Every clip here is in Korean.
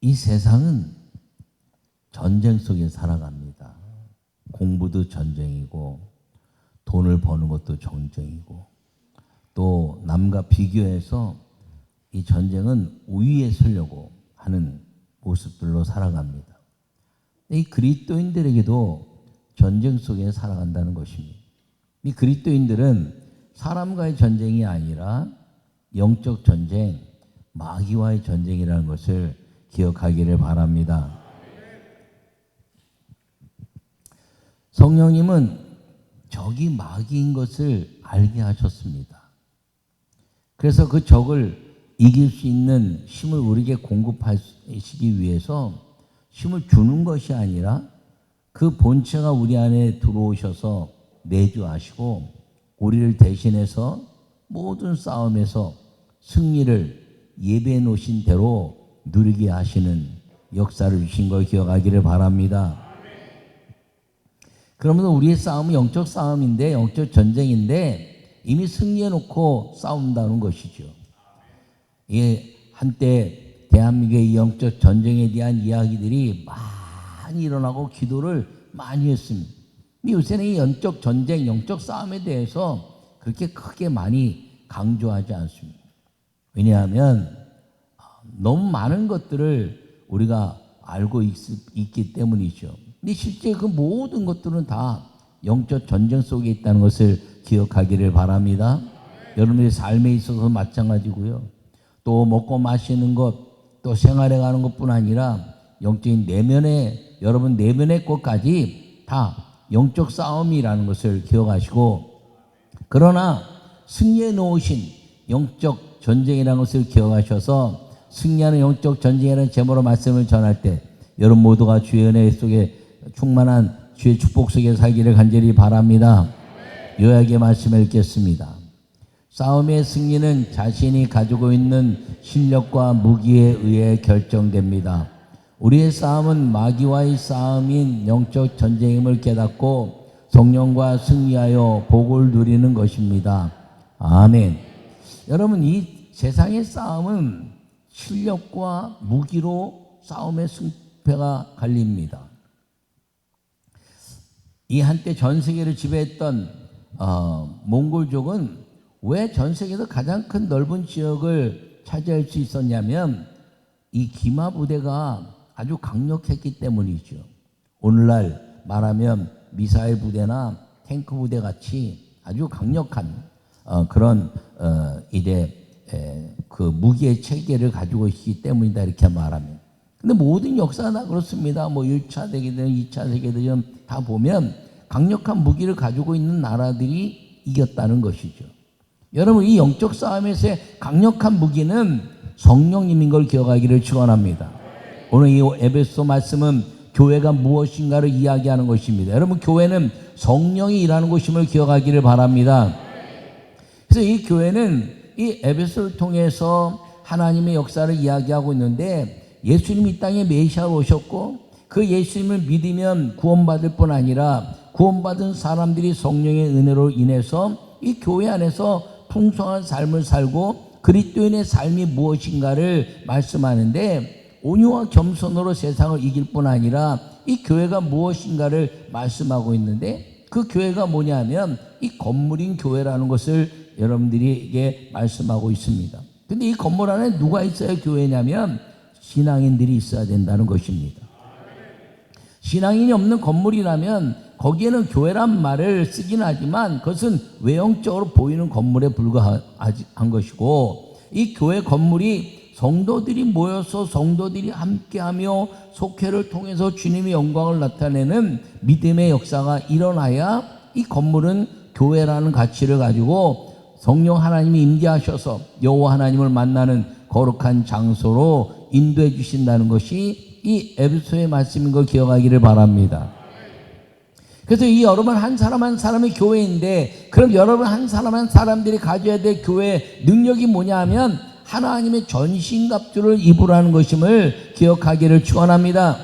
이 세상은 전쟁 속에 살아갑니다. 공부도 전쟁이고 돈을 버는 것도 전쟁이고 또 남과 비교해서 이 전쟁은 우위에 서려고 하는 모습들로 살아갑니다. 이 그리스도인들에게도 전쟁 속에 살아간다는 것입니다. 이 그리스도인들은 사람과의 전쟁이 아니라 영적 전쟁, 마귀와의 전쟁이라는 것을 기억하기를 바랍니다. 성령님은 적이 마귀인 것을 알게 하셨습니다. 그래서 그 적을 이길 수 있는 힘을 우리에게 공급하시기 위해서 힘을 주는 것이 아니라 그 본체가 우리 안에 들어오셔서 내주하시고 우리를 대신해서 모든 싸움에서 승리를 예배해 놓으신 대로 누리게 하시는 역사를 주신 걸 기억하기를 바랍니다. 그러면 우리의 싸움은 영적 싸움인데, 영적 전쟁인데 이미 승리해 놓고 싸운다는 것이죠. 이게 한때 대한민국의 영적 전쟁에 대한 이야기들이 많이 일어나고 기도를 많이 했습니다. 요새는 이 영적 전쟁, 영적 싸움에 대해서 그렇게 크게 많이 강조하지 않습니다. 왜냐하면 너무 많은 것들을 우리가 알고 있기 때문이죠. 근데 실제 그 모든 것들은 다 영적 전쟁 속에 있다는 것을 기억하기를 바랍니다. 여러분의 삶에 있어서 마찬가지고요. 또 먹고 마시는 것, 또 생활해 가는 것뿐 아니라 영적인 내면의, 여러분 내면의 것까지 다 영적 싸움이라는 것을 기억하시고, 그러나 승리해 놓으신 영적 전쟁이라는 것을 기억하셔서 승리하는 영적 전쟁이라는 제목으로 말씀을 전할 때 여러분 모두가 주의 은혜 속에 충만한 주의 축복 속에 살기를 간절히 바랍니다. 요약의 말씀을 읽겠습니다. 싸움의 승리는 자신이 가지고 있는 실력과 무기에 의해 결정됩니다. 우리의 싸움은 마귀와의 싸움인 영적 전쟁임을 깨닫고 성령과 승리하여 복을 누리는 것입니다. 아멘. 여러분, 이 세상의 싸움은 실력과 무기로 싸움의 승패가 갈립니다. 이 한때 전 세계를 지배했던 몽골족은 왜 전 세계에서 가장 큰 넓은 지역을 차지할 수 있었냐면 이 기마 부대가 아주 강력했기 때문이죠. 오늘날 말하면 미사일 부대나 탱크 부대 같이 아주 강력한 그런 그 무기의 체계를 가지고 있기 때문이다, 이렇게 말하면. 근데 모든 역사가 다 그렇습니다. 뭐 1차 세계대전, 2차 세계대전 다 보면 강력한 무기를 가지고 있는 나라들이 이겼다는 것이죠. 여러분, 이 영적 싸움에서의 강력한 무기는 성령님인 걸 기억하기를 축원합니다. 오늘 이 에베소 말씀은 교회가 무엇인가를 이야기하는 것입니다. 여러분, 교회는 성령이 일하는 곳임을 기억하기를 바랍니다. 그래서 이 교회는 이 에베소를 통해서 하나님의 역사를 이야기하고 있는데, 예수님이 이 땅에 메시아로 오셨고 그 예수님을 믿으면 구원받을 뿐 아니라 구원받은 사람들이 성령의 은혜로 인해서 이 교회 안에서 풍성한 삶을 살고 그리스도인의 삶이 무엇인가를 말씀하는데, 온유와 겸손으로 세상을 이길 뿐 아니라 이 교회가 무엇인가를 말씀하고 있는데, 그 교회가 뭐냐면 이 건물인 교회라는 것을 여러분들에게 말씀하고 있습니다. 근데 이 건물 안에 누가 있어야 교회냐면 신앙인들이 있어야 된다는 것입니다. 신앙인이 없는 건물이라면 거기에는 교회란 말을 쓰긴 하지만 그것은 외형적으로 보이는 건물에 불과한 것이고, 이 교회 건물이 성도들이 모여서 성도들이 함께하며 속회를 통해서 주님의 영광을 나타내는 믿음의 역사가 일어나야 이 건물은 교회라는 가치를 가지고 성령 하나님이 임재하셔서 여호와 하나님을 만나는 거룩한 장소로 인도해 주신다는 것이 이 에베소의 말씀인 걸 기억하기를 바랍니다. 그래서 이 여러분 한 사람 한 사람의 교회인데, 그럼 여러분 한 사람 한 사람들이 가져야 될 교회의 능력이 뭐냐 하면 하나님의 전신갑주를 입으라는 것임을 기억하기를 축원합니다.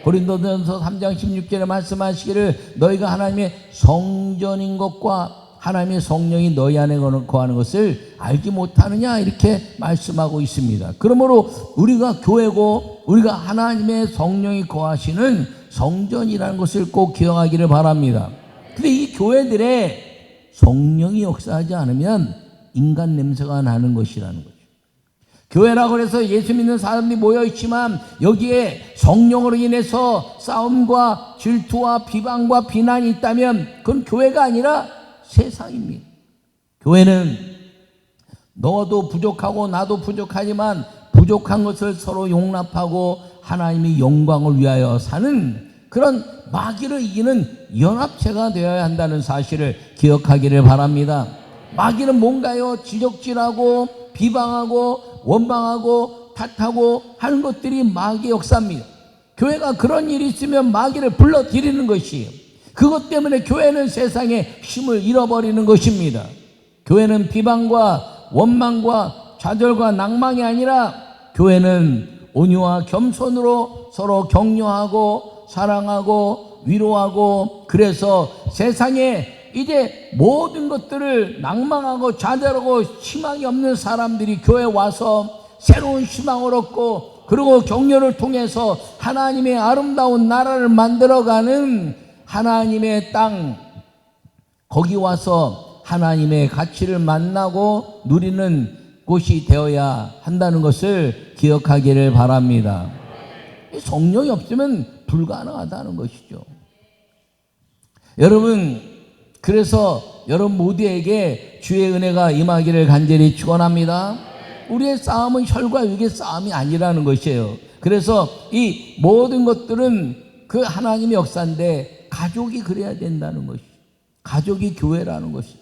고린도전서 3장 16절에 말씀하시기를 너희가 하나님의 성전인 것과 하나님의 성령이 너희 안에 거하는 것을 알지 못하느냐 이렇게 말씀하고 있습니다. 그러므로 우리가 교회고 우리가 하나님의 성령이 거하시는 성전이라는 것을 꼭 기억하기를 바랍니다. 근데 이 교회들의 성령이 역사하지 않으면 인간 냄새가 나는 것이라는 거죠. 교회라고 해서 예수 믿는 사람들이 모여있지만 여기에 성령으로 인해서 싸움과 질투와 비방과 비난이 있다면 그건 교회가 아니라 세상입니다. 교회는 너도 부족하고 나도 부족하지만 부족한 것을 서로 용납하고 하나님의 영광을 위하여 사는 그런 마귀를 이기는 연합체가 되어야 한다는 사실을 기억하기를 바랍니다. 마귀는 뭔가요? 지적질하고 비방하고 원망하고 탓하고 하는 것들이 마귀의 역사입니다. 교회가 그런 일이 있으면 마귀를 불러들이는 것이에요. 그것 때문에 교회는 세상에 힘을 잃어버리는 것입니다. 교회는 비방과 원망과 좌절과 낭망이 아니라 교회는 온유와 겸손으로 서로 격려하고 사랑하고 위로하고 그래서 세상에 이제 모든 것들을 낭망하고 좌절하고 희망이 없는 사람들이 교회에 와서 새로운 희망을 얻고 그리고 격려를 통해서 하나님의 아름다운 나라를 만들어가는 하나님의 땅 거기 와서 하나님의 가치를 만나고 누리는 곳이 되어야 한다는 것을 기억하기를 바랍니다. 성령이 없으면 불가능하다는 것이죠. 여러분 그래서 여러분 모두에게 주의 은혜가 임하기를 간절히 축원합니다. 우리의 싸움은 혈과 육의 싸움이 아니라는 것이에요. 그래서 이 모든 것들은 그 하나님의 역사인데 가족이 그래야 된다는 것이죠. 가족이 교회라는 것이죠.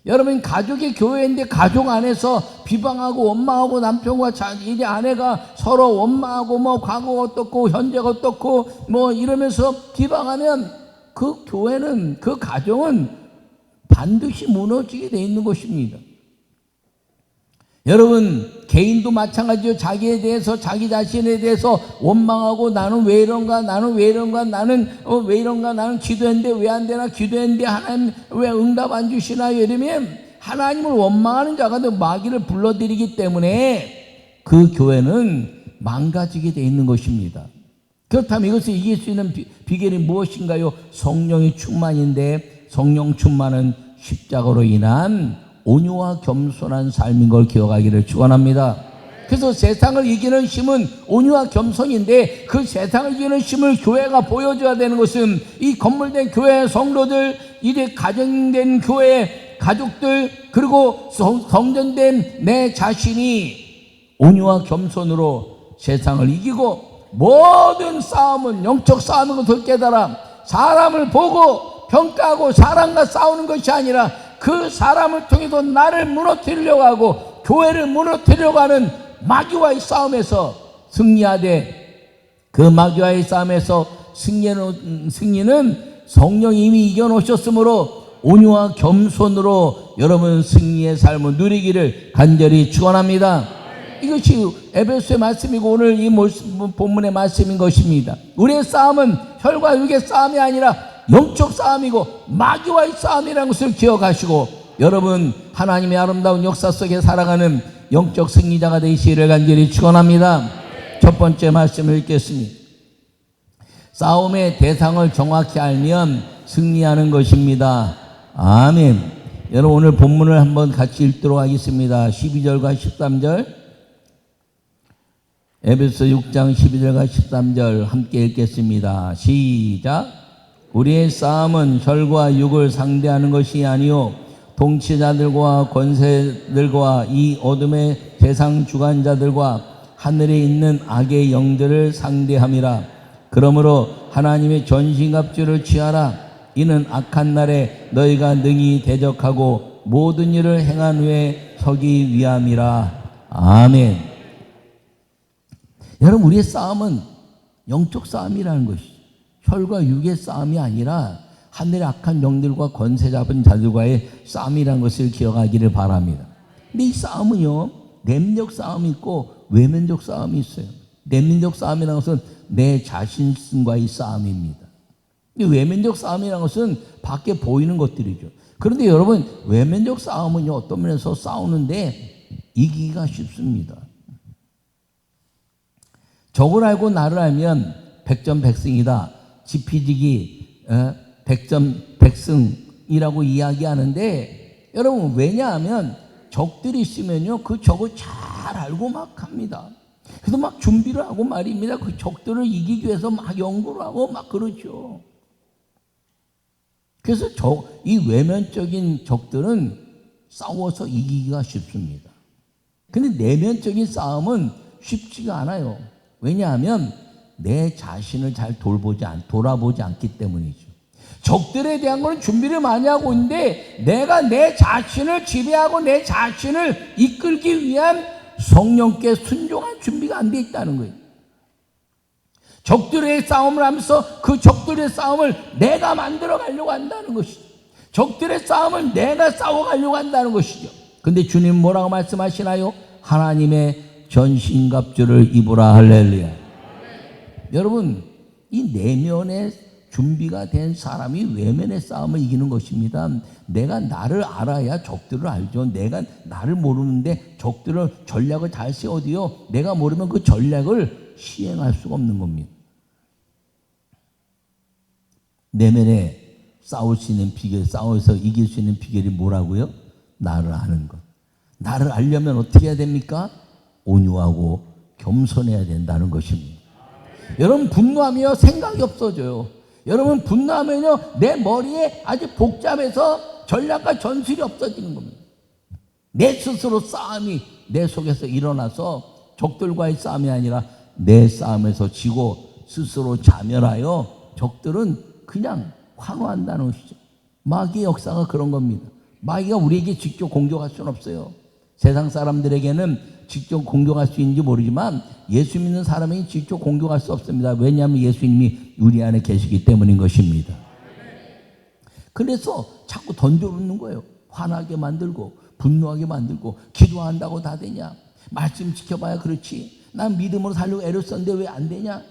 여러분 가족이 교회인데 가족 안에서 비방하고 원망하고 남편과 이제 아내가 서로 원망하고 뭐 과거가 어떻고 현재가 어떻고 뭐 이러면서 비방하면 그 교회는 그 가정은 반드시 무너지게 되어 있는 것입니다. 여러분 개인도 마찬가지죠. 자기에 대해서 자기 자신에 대해서 원망하고 나는 왜 이런가 나는 왜 이런가 나는 왜 이런가 나는 기도했는데 왜 안 되나 기도했는데 하나님 왜 응답 안 주시나 이러면 하나님을 원망하는 자가 마귀를 불러들이기 때문에 그 교회는 망가지게 되어 있는 것입니다. 그렇다면 이것을 이길 수 있는 비결이 무엇인가요? 성령의 충만인데 성령 충만은 십자가로 인한 온유와 겸손한 삶인 걸 기억하기를 축원합니다. 그래서 세상을 이기는 힘은 온유와 겸손인데 그 세상을 이기는 힘을 교회가 보여줘야 되는 것은 이 건물된 교회 성도들 이제 가정된 교회 가족들 그리고 성전된 내 자신이 온유와 겸손으로 세상을 이기고 모든 싸움은 영적 싸움인 것을 깨달아 사람을 보고 평가하고 사람과 싸우는 것이 아니라 그 사람을 통해서 나를 무너뜨리려고 하고 교회를 무너뜨리려고 하는 마귀와의 싸움에서 승리하되 그 마귀와의 싸움에서 승리는 성령이 이미 이겨놓으셨으므로 온유와 겸손으로 여러분 승리의 삶을 누리기를 간절히 축원합니다. 이것이 에베소의 말씀이고 오늘 이 본문의 말씀인 것입니다. 우리의 싸움은 혈과 육의 싸움이 아니라 영적 싸움이고 마귀와의 싸움이라는 것을 기억하시고 여러분 하나님의 아름다운 역사 속에 살아가는 영적 승리자가 되시기를 간절히 축원합니다. 첫 번째 말씀을 읽겠습니다. 싸움의 대상을 정확히 알면 승리하는 것입니다. 아멘. 여러분 오늘 본문을 한번 같이 읽도록 하겠습니다. 12절과 13절 에베소 6장 12절과 13절 함께 읽겠습니다. 시작. 우리의 싸움은 혈과 육을 상대하는 것이 아니요 통치자들과 권세들과 이 어둠의 세상 주관자들과 하늘에 있는 악의 영들을 상대함이라. 그러므로 하나님의 전신갑주를 취하라. 이는 악한 날에 너희가 능히 대적하고 모든 일을 행한 후에 서기 위함이라. 아멘. 여러분 우리의 싸움은 영적 싸움이라는 것이죠. 혈과 육의 싸움이 아니라 하늘의 악한 영들과 권세 잡은 자들과의 싸움이라는 것을 기억하기를 바랍니다. 근데 이 싸움은요 내면적 싸움이 있고 외면적 싸움이 있어요. 내면적 싸움이라는 것은 내 자신과의 싸움입니다. 외면적 싸움이라는 것은 밖에 보이는 것들이죠. 그런데 여러분, 외면적 싸움은요, 어떤 면에서 싸우는데 이기기가 쉽습니다. 적을 알고 나를 알면 백전백승이다. 지피지기 백전백승이라고 이야기하는데, 여러분, 왜냐하면 적들이 있으면요, 그 적을 잘 알고 막 합니다. 그래서 막 준비를 하고 말입니다. 그 적들을 이기기 위해서 막 연구를 하고 막 그러죠. 그래서 이 외면적인 적들은 싸워서 이기기가 쉽습니다. 근데 내면적인 싸움은 쉽지가 않아요. 왜냐하면 내 자신을 잘 돌아보지 않기 때문이죠. 적들에 대한 건 준비를 많이 하고 있는데, 내가 내 자신을 지배하고 내 자신을 이끌기 위한 성령께 순종한 준비가 안 돼 있다는 거예요. 적들의 싸움을 하면서 그 적들의 싸움을 내가 만들어 가려고 한다는 것이죠. 적들의 싸움을 내가 싸워가려고 한다는 것이죠. 근데 주님 뭐라고 말씀하시나요? 하나님의 전신갑주를 입으라. 할렐루야. 여러분, 이 내면의 준비가 된 사람이 외면의 싸움을 이기는 것입니다. 내가 나를 알아야 적들을 알죠. 내가 나를 모르는데 적들을 전략을 잘 세워도요, 내가 모르면 그 전략을 시행할 수가 없는 겁니다. 내면에 싸울 수 있는 비결, 싸워서 이길 수 있는 비결이 뭐라고요? 나를 아는 것. 나를 알려면 어떻게 해야 됩니까? 온유하고 겸손해야 된다는 것입니다. 여러분, 분노하면 생각이 없어져요. 여러분, 분노하면요, 내 머리에 아주 복잡해서 전략과 전술이 없어지는 겁니다. 내 스스로 싸움이 내 속에서 일어나서 적들과의 싸움이 아니라 내 싸움에서 지고 스스로 자멸하여 적들은 그냥 환호한다는 것이죠. 마귀의 역사가 그런 겁니다. 마귀가 우리에게 직접 공격할 수는 없어요. 세상 사람들에게는 직접 공격할 수 있는지 모르지만 예수 믿는 사람이 직접 공격할 수 없습니다. 왜냐하면 예수님이 우리 안에 계시기 때문인 것입니다. 그래서 자꾸 던져놓는 거예요. 화나게 만들고 분노하게 만들고, 기도한다고 다 되냐? 말씀 지켜봐야 그렇지. 난 믿음으로 살려고 애를 썼는데 왜 안 되냐?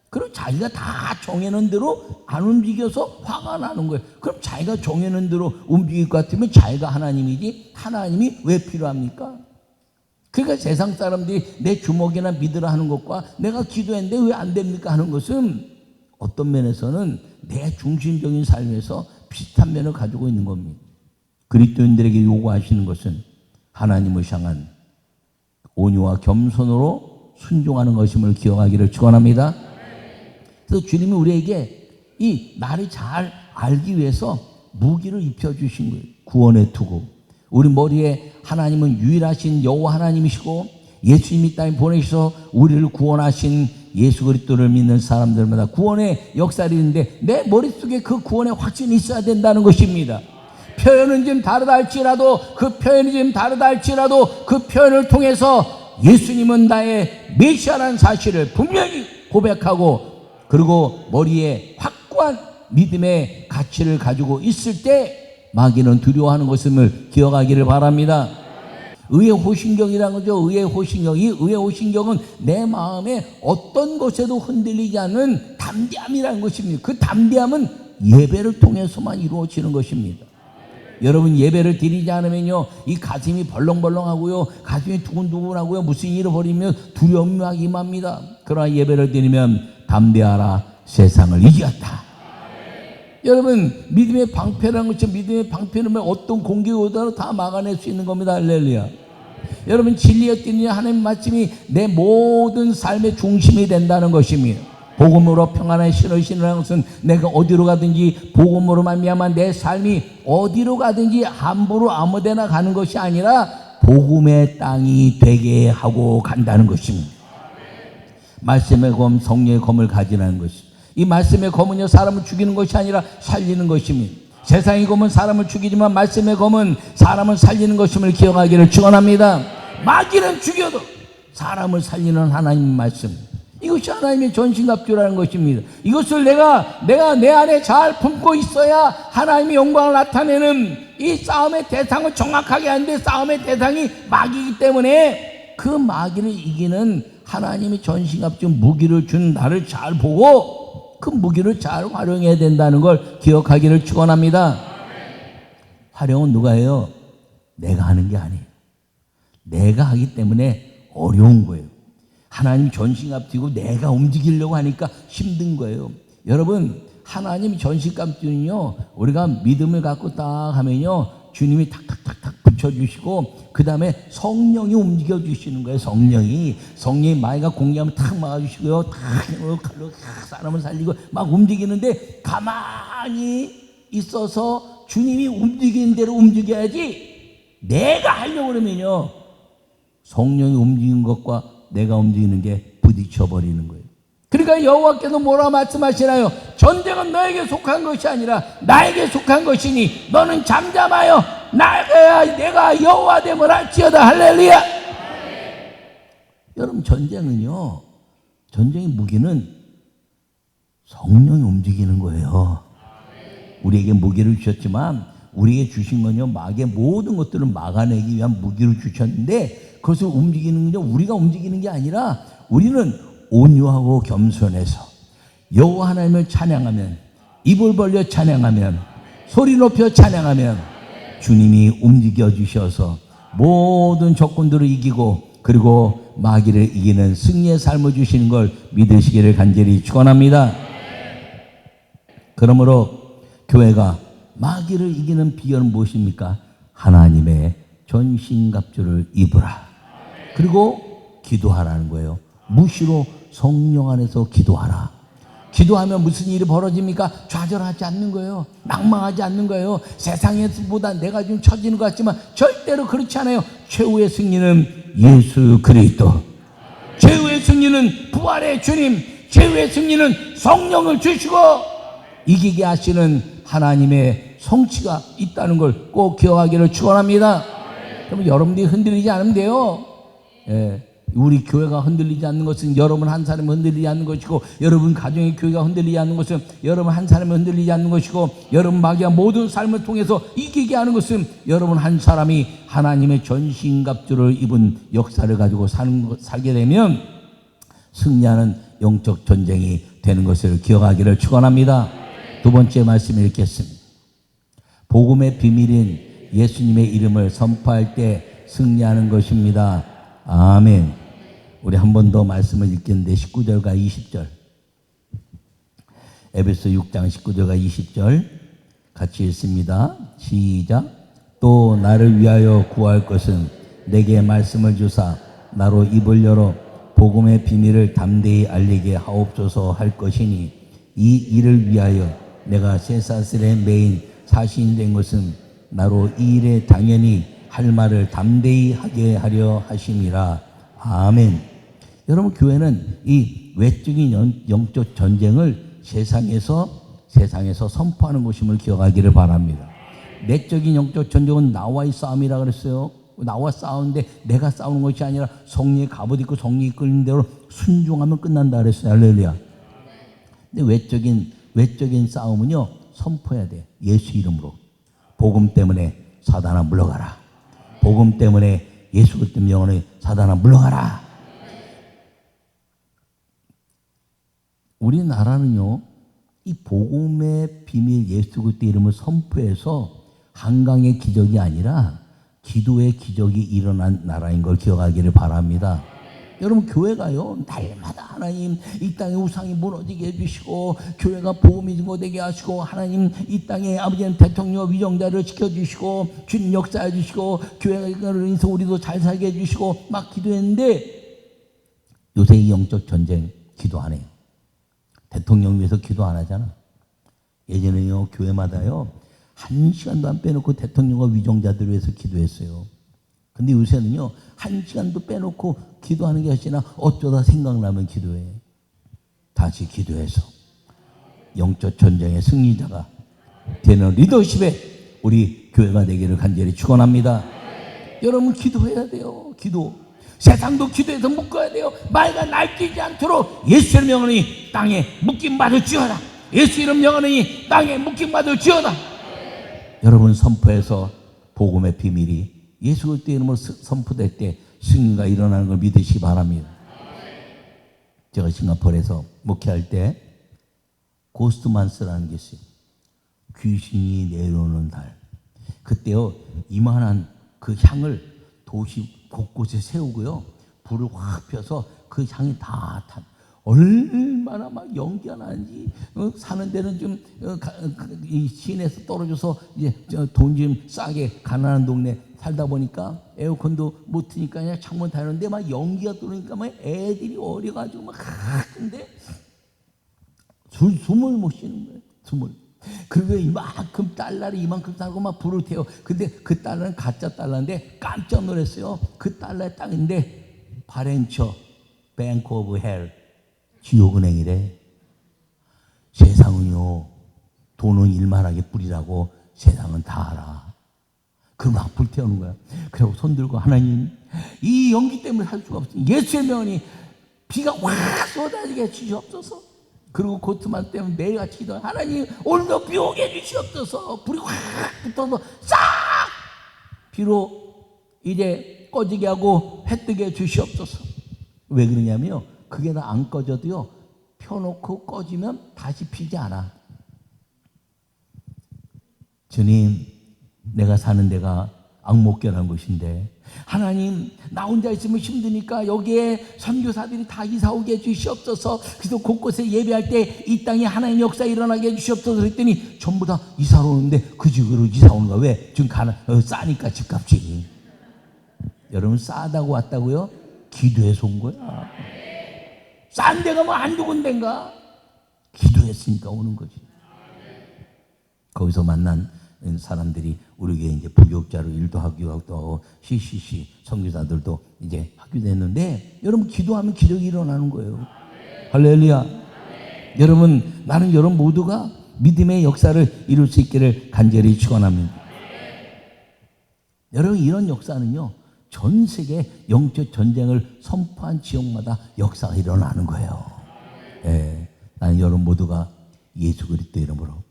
그럼 자기가 다 정해놓은 대로 안 움직여서 화가 나는 거예요. 그럼 자기가 정해놓은 대로 움직일 것 같으면 자기가 하나님이지 하나님이 왜 필요합니까? 그러니까 세상 사람들이 내 주먹이나 믿으라 하는 것과 내가 기도했는데 왜 안 됩니까 하는 것은 어떤 면에서는 내 중심적인 삶에서 비슷한 면을 가지고 있는 겁니다. 그리스도인들에게 요구하시는 것은 하나님을 향한 온유와 겸손으로 순종하는 것임을 기억하기를 축원합니다. 그래서 주님이 우리에게 이 나를 잘 알기 위해서 무기를 입혀주신 거예요. 구원의 투구. 우리 머리에 하나님은 유일하신 여호와 하나님이시고 예수님이 땅에 보내셔서 우리를 구원하신 예수 그리스도를 믿는 사람들마다 구원의 역사를 있는데, 내 머릿속에 그 구원의 확신이 있어야 된다는 것입니다. 표현은 좀 다르다 할지라도 그 표현을 통해서 예수님은 나의 메시아라는 사실을 분명히 고백하고, 그리고 머리에 확고한 믿음의 가치를 가지고 있을 때 마귀는 두려워하는 것임을 기억하기를 바랍니다. 의의 호신경이라는 거죠. 의의 호신경. 이 의의 호신경은 내 마음에 어떤 것에도 흔들리지 않는 담대함이라는 것입니다. 그 담대함은 예배를 통해서만 이루어지는 것입니다. 여러분, 예배를 드리지 않으면요, 이 가슴이 벌렁벌렁하고요, 가슴이 두근두근하고요, 무슨 일을 벌이면 두려움이 막 임합니다. 그러나 예배를 드리면 담대하라, 세상을 이겼다. 여러분, 믿음의 방패라는 것이, 믿음의 방패는 어떤 공격이 오더라도 다 막아낼 수 있는 겁니다. 할렐루야. 여러분, 진리의 띠니 하나님 말씀이 내 모든 삶의 중심이 된다는 것입니다. 복음으로 평안의 신을 신으라는 것은 내가 어디로 가든지 복음으로 말미암아 내 삶이 어디로 가든지 함부로 아무데나 가는 것이 아니라 복음의 땅이 되게 하고 간다는 것입니다. 말씀의 검, 성령의 검을 가지라는 것입니다. 이 말씀의 검은요, 사람을 죽이는 것이 아니라 살리는 것입니다. 세상의 검은 사람을 죽이지만 말씀의 검은 사람을 살리는 것임을 기억하기를 축원합니다. 마귀는 죽여도 사람을 살리는 하나님의 말씀, 이것이 하나님의 전신갑주라는 것입니다. 이것을 내가 내 안에 잘 품고 있어야 하나님의 영광을 나타내는, 이 싸움의 대상을 정확하게 하는데 싸움의 대상이 마귀이기 때문에 그 마귀를 이기는 하나님의 전신갑주 무기를 준 나를 잘 보고 그 무기를 잘 활용해야 된다는 걸 기억하기를 축원합니다. 활용은 누가 해요? 내가 하는 게 아니에요. 내가 하기 때문에 어려운 거예요. 하나님 전신갑 띄고 내가 움직이려고 하니까 힘든 거예요. 여러분, 하나님 전신갑 띄는요, 우리가 믿음을 갖고 딱 하면요, 주님이 탁탁탁탁 붙여주시고 그 다음에 성령이 움직여 주시는 거예요. 성령이 마귀가 공격하면 탁 막아주시고요, 탁 칼로 사람을 살리고 막 움직이는데 가만히 있어서 주님이 움직이는 대로 움직여야지. 내가 하려고 그러면요, 성령이 움직이는 것과 내가 움직이는 게 부딪혀 버리는 거예요. 그러니까 여호와께서 뭐라 말씀하시나요? 전쟁은 너에게 속한 것이 아니라 나에게 속한 것이니 너는 잠잠하여 내가 여호와 됨을 알지어다. 할렐루야. 여러분, 전쟁은요, 전쟁의 무기는 성령이 움직이는 거예요. 우리에게 무기를 주셨지만 우리에게 주신 건요, 마귀의 모든 것들을 막아내기 위한 무기를 주셨는데 그것을 움직이는 건요, 우리가 움직이는 게 아니라 우리는 온유하고 겸손해서 여호와 하나님을 찬양하면, 입을 벌려 찬양하면, 소리 높여 찬양하면 주님이 움직여 주셔서 모든 조건들을 이기고 그리고 마귀를 이기는 승리의 삶을 주시는 걸 믿으시기를 간절히 축원합니다. 그러므로 교회가 마귀를 이기는 비결은 무엇입니까? 하나님의 전신갑주를 입으라. 그리고 기도하라는 거예요. 무시로 성령 안에서 기도하라. 기도하면 무슨 일이 벌어집니까? 좌절하지 않는 거예요. 낙망하지 않는 거예요. 세상에서보다 내가 지금 처지는 것 같지만 절대로 그렇지 않아요. 최후의 승리는 예수 그리스도, 최후의 승리는 부활의 주님, 최후의 승리는 성령을 주시고 이기게 하시는 하나님의 성취가 있다는 걸 꼭 기억하기를 축원합니다. 그럼 여러분들이 흔들리지 않으면 돼요. 우리 교회가 흔들리지 않는 것은 여러분 한 사람이 흔들리지 않는 것이고, 여러분 가정의 교회가 흔들리지 않는 것은 여러분 한 사람이 흔들리지 않는 것이고, 여러분 마귀가 모든 삶을 통해서 이기게 하는 것은 여러분 한 사람이 하나님의 전신갑주를 입은 역사를 가지고 살게 되면 승리하는 영적 전쟁이 되는 것을 기억하기를 축원합니다. 두 번째 말씀 읽겠습니다. 복음의 비밀인 예수님의 이름을 선포할 때 승리하는 것입니다. 아멘. 우리 한 번 더 말씀을 읽겠는데 19절과 20절, 에베소 6장 19절과 20절 같이 읽습니다. 시작. 또 나를 위하여 구할 것은 내게 말씀을 주사 나로 입을 열어 복음의 비밀을 담대히 알리게 하옵소서 할 것이니, 이 일을 위하여 내가 쇠사슬에 매인 사신이 된 것은 나로 이 일에 당연히 할 말을 담대히 하게 하려 하심이라. 아멘. 여러분, 교회는 이 외적인 영적 전쟁을 세상에서 선포하는 것임을 기억하기를 바랍니다. 내적인 영적 전쟁은 나와의 싸움이라 그랬어요. 나와 싸우는데 내가 싸우는 것이 아니라 성령의 갑옷 입고 성령이 이끄는 대로 순종하면 끝난다 그랬어요. 할렐루야. 근데 외적인 싸움은요, 선포해야 돼. 예수 이름으로. 복음 때문에 사단아 물러가라. 복음 때문에, 예수 그리스도 영혼의 사단아 물러가라. 우리나라는요, 이 복음의 비밀 예수 그리스도 이름을 선포해서 한강의 기적이 아니라 기도의 기적이 일어난 나라인 걸 기억하기를 바랍니다. 여러분, 교회가요, 날마다 하나님 이 땅에 우상이 무너지게 해주시고, 교회가 복음이 증거되게 하시고, 하나님 이 땅에 아버지는 대통령 위정자를 지켜주시고, 주님 역사해 주시고, 교회가 인해서 우리도 잘 살게 해주시고 막 기도했는데, 요새 이 영적 전쟁 기도 안 해요. 대통령 위해서 기도 안 하잖아. 예전에요, 교회마다요 1시간도 안 빼놓고 대통령과 위정자들을 위해서 기도했어요. 근데 요새는요, 1시간도 빼놓고 기도하는 게 아니라 어쩌다 생각나면 기도해. 다시 기도해서 영적 전쟁의 승리자가 되는 리더십에 우리 교회가 되기를 간절히 축원합니다. 여러분, 기도해야 돼요. 기도. 세상도 기도해서 묶어야 돼요. 말가 날뛰지 않도록 예수 이름 영원히 땅에 묶임받을 지어다. 예수 이름 영원히 땅에 묶임받을 지어다. 여러분, 선포해서 복음의 비밀이 예수 그리스도의 이름으로 선포될 때 승리가 일어나는 걸 믿으시기 바랍니다. 제가 싱가포르에서 목회할 때 고스트만스라는 게 있어요. 귀신이 내려오는 달. 그때요, 이만한 그 향을 도시 곳곳에 세우고요, 불을 확 펴서 그 향이 다 탄. 얼마나 막 연기가 나는지. 사는 데는 좀 이 시내에서 떨어져서 이제 돈 좀 싸게 가난한 동네 살다 보니까 에어컨도 못 트니까 그냥 창문 다 여는데 막 연기가 들어오니까 막 애들이 어려가지고 막 근데 숨을 못 쉬는 거예요. 숨을. 그리고 이만큼 달러를 이만큼 달고 막 불을 태워. 근데 그 달러는 가짜 달러인데 깜짝 놀랐어요. 그 달러의 땅인데 바렌처 뱅크 오브 헬, 지옥은행이래. 세상은요, 돈은 일만하게 뿌리라고 세상은 다 알아. 그럼 막 불태우는 거야. 그리고 손 들고, 하나님, 이 연기 때문에 살 수가 없으니 예수의 명이 비가 확 쏟아지게 해주시옵소서. 그리고 고트만 때문에 매일같이 기도해. 하나님, 오늘도 비 오게 해주시옵소서. 불이 확 붙어서 싹 비로 이제 꺼지게 하고 해 뜨게 해주시옵소서. 왜 그러냐면요, 그게 다 안 꺼져도요, 펴놓고 꺼지면 다시 피지 않아. 주님, 내가 사는 데가 앙목교라는 곳인데 하나님, 나 혼자 있으면 힘드니까 여기에 선교사들이 다 이사 오게 해주시옵소서. 그래서 곳곳에 예배할 때 이 땅에 하나님 역사 일어나게 해주시옵소서 그랬더니 전부 다 이사를 오는데 그 집으로 이사 오는 거야. 왜? 지금 싸니까 집값이. 여러분, 싸다고 왔다고요? 기도해서 온 거야. 싼 데가 뭐 한두 군데인가? 기도했으니까 오는 거지. 거기서 만난 사람들이 우리 교회 이제 부교육자로 일도 하고 CCC 선교사들도 이제 하기도 했는데, 여러분, 기도하면 기적이 일어나는 거예요. 할렐루야. 여러분, 나는 여러분 모두가 믿음의 역사를 이룰 수 있기를 간절히 축원합니다. 여러분, 이런 역사는요, 전 세계 영적 전쟁을 선포한 지역마다 역사가 일어나는 거예요. 예, 나는 여러분 모두가 예수 그리스도 이름으로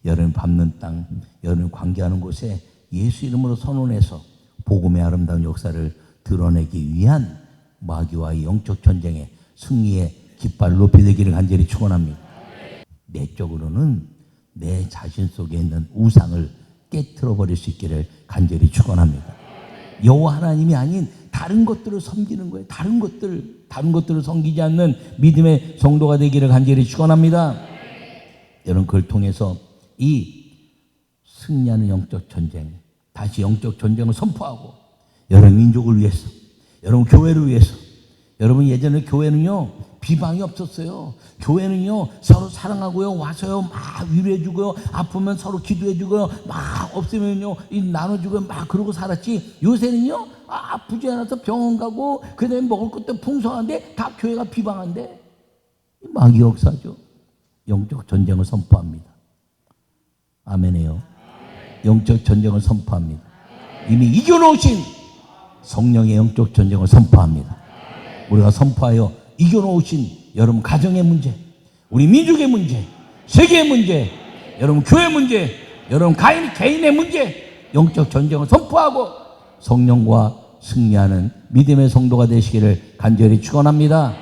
여러분 밟는 땅, 여러분 관계하는 곳에 예수 이름으로 선언해서 복음의 아름다운 역사를 드러내기 위한 마귀와의 영적 전쟁의 승리의 깃발을 높이 들기를 간절히 축원합니다. 내적으로는 내 자신 속에 있는 우상을 깨트려 버릴 수 있기를 간절히 축원합니다. 여호와 하나님이 아닌 다른 것들을 섬기는 거예요. 다른 것들을 섬기지 않는 믿음의 성도가 되기를 간절히 축원합니다. 여러분, 그걸 통해서 이 승리하는 영적 전쟁, 다시 영적 전쟁을 선포하고, 여러분 민족을 위해서, 여러분 교회를 위해서. 여러분, 예전에 교회는요, 비방이 없었어요. 교회는요, 서로 사랑하고요, 와서요 막 위로해주고요, 아프면 서로 기도해주고요, 막 없으면요 나눠주고요, 막 그러고 살았지. 요새는요, 아프지 않아서 병원 가고 그다음에 먹을 것도 풍성한데 다 교회가 비방한데, 마귀 역사죠. 영적 전쟁을 선포합니다. 아멘이에요. 영적 전쟁을 선포합니다. 이미 이겨놓으신 성령의 영적 전쟁을 선포합니다. 우리가 선포하여 이겨놓으신 여러분 가정의 문제, 우리 민족의 문제, 세계의 문제, 여러분 교회 문제, 여러분 개인의 문제, 영적 전쟁을 선포하고 성령과 승리하는 믿음의 성도가 되시기를 간절히 축원합니다.